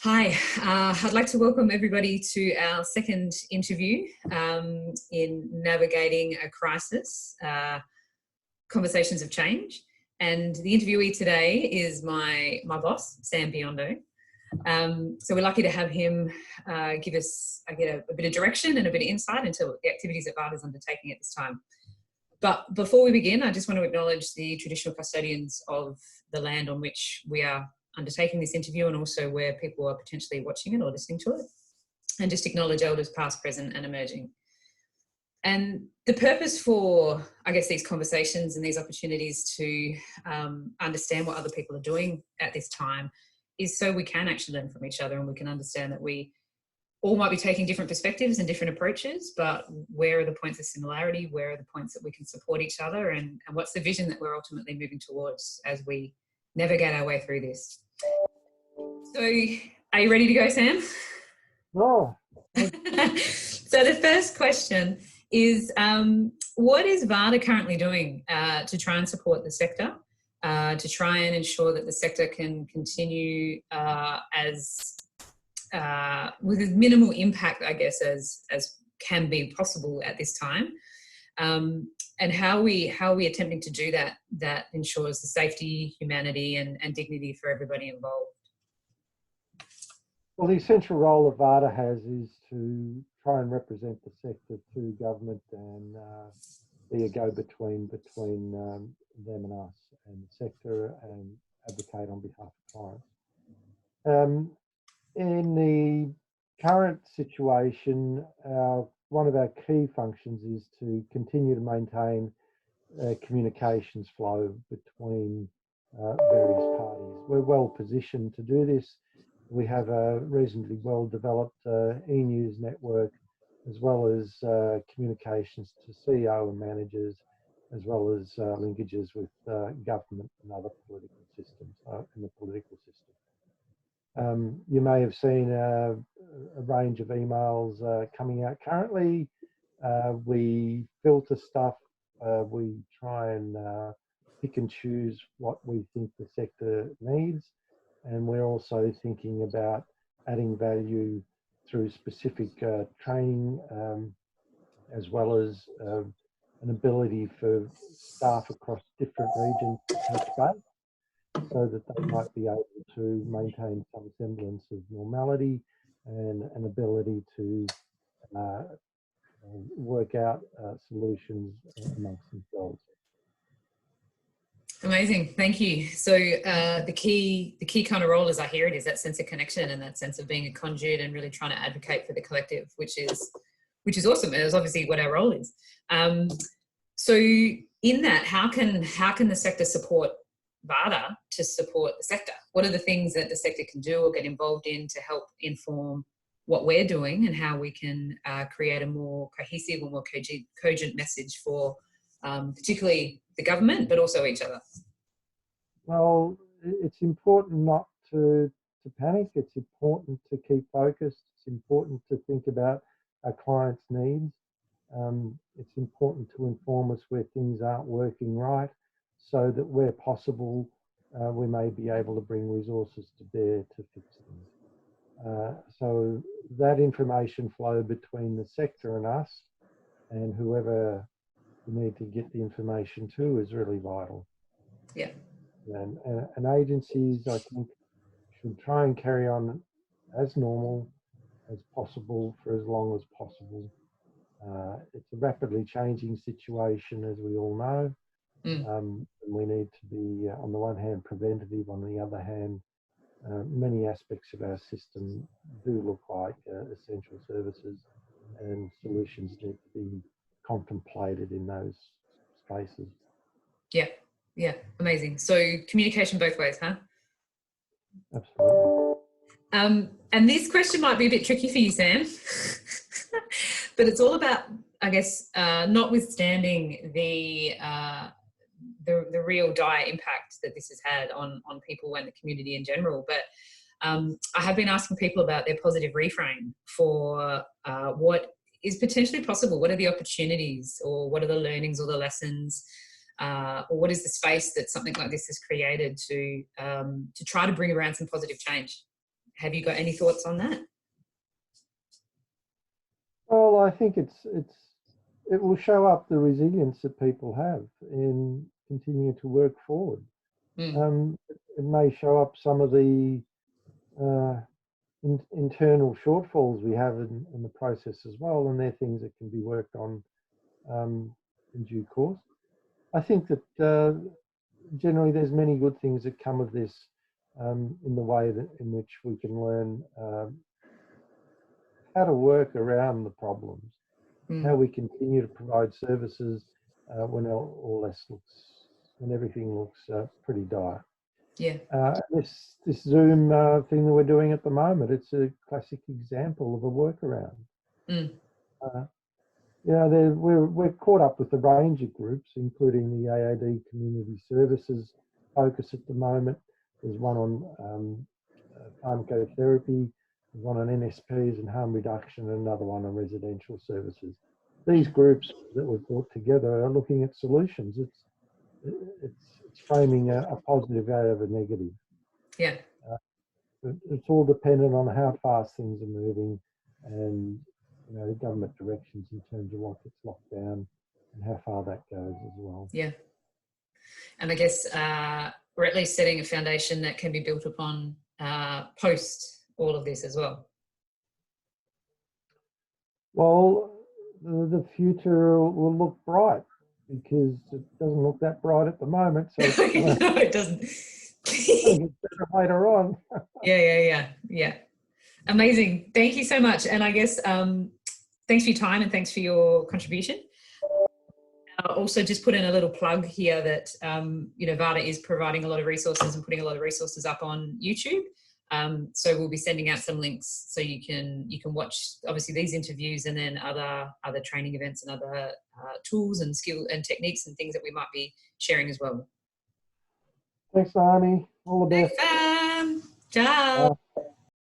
Hi, I'd like to welcome everybody to our second interview in Navigating a Crisis, Conversations of Change. And the interviewee today is my boss, Sam Biondo. So we're lucky to have him give us a bit of direction and a bit of insight into the activities that VAADA is undertaking at this time. But before we begin, I just want to acknowledge the traditional custodians of the land on which we are undertaking this interview, and also where people are potentially watching it or listening to it, and just acknowledge elders past, present and emerging. And the purpose for, I guess, these conversations and these opportunities to understand what other people are doing at this time is so we can actually learn from each other, and we can understand that we all might be taking different perspectives and different approaches, but where are the points of similarity? Where are the points that we can support each other? And what's the vision that we're ultimately moving towards as we navigate our way through this? So, are you ready to go, Sam? No. So the first question is, what is VAADA currently doing to try and support the sector, to try and ensure that the sector can continue with as minimal impact, I guess, as can be possible at this time? And how are we attempting to do that ensures the safety, humanity and dignity for everybody involved? Well, the essential role that VAADA has is to try and represent the sector to government and be a go-between between them and us and the sector, and advocate on behalf of clients. In the current situation, one of our key functions is to continue to maintain communications flow between various parties. We're well positioned to do this. We have a reasonably well developed e-news network, as well as communications to CEO and managers, as well as linkages with government and other political systems in the political system. You may have seen a range of emails coming out currently. We filter stuff. We try and pick and choose what we think the sector needs. And we're also thinking about adding value through specific training, as well as an ability for staff across different regions to touch base, so that they might be able to maintain some semblance of normality and an ability to work out solutions amongst themselves. Amazing, thank you. So the key kind of role, as I hear it, is that sense of connection and that sense of being a conduit and really trying to advocate for the collective, which is awesome. It's obviously what our role is. So in that, how can the sector support VAADA to support the sector? What are the things that the sector can do or get involved in to help inform what we're doing, and how we can create a more cohesive or more cogent message for particularly the government, but also each other? Well, it's important not to panic. It's important to keep focused. It's important to think about our clients' needs. It's important to inform us where things aren't working right, so that where possible, we may be able to bring resources to bear to fix things. So that information flow between the sector and us, and whoever we need to get the information to, is really vital. Yeah. And agencies, I think, should try and carry on as normal as possible for as long as possible. It's a rapidly changing situation, as we all know. And we need to be, on the one hand, preventative. On the other hand, many aspects of our system do look like essential services, and solutions need to be contemplated in those spaces. Yeah, amazing. So communication both ways, huh? Absolutely. And this question might be a bit tricky for you, Sam, but it's all about, I guess, notwithstanding the real dire impact that this has had on people and the community in general. But I have been asking people about their positive reframe for what is potentially possible. What are the opportunities, or what are the learnings or the lessons, or what is the space that something like this has created to try to bring around some positive change? have you got any thoughts on that? Well, I think it will show up the resilience that people have in continuing to work forward. It may show up some of the internal shortfalls we have in the process as well, and they're things that can be worked on in due course. I think that generally there's many good things that come of this in the way in which we can learn how to work around the problems, how we continue to provide services when when everything looks pretty dire. Yeah. This Zoom thing that we're doing at the moment, it's a classic example of a workaround. We're caught up with a range of groups, including the AAD Community Services focus at the moment. There's one on pharmacotherapy, there's one on NSPs and harm reduction, and another one on residential services. These groups that we've brought together are looking at solutions. It's framing a positive out of a negative. Yeah. It's all dependent on how fast things are moving and the government directions in terms of what gets locked down and how far that goes as well. Yeah. And I guess we're at least setting a foundation that can be built upon post all of this as well. Well, the future will look bright because it doesn't look that bright at the moment. So no, it doesn't. Get better later on. Yeah. Amazing. Thank you so much. And I guess thanks for your time and thanks for your contribution. I'll also just put in a little plug here that VAADA is providing a lot of resources and putting a lot of resources up on YouTube. So we'll be sending out some links so you can watch obviously these interviews and then other training events and other tools and skill and techniques and things that we might be sharing as well. Thanks, Arnie. All the best. Thanks, Ciao.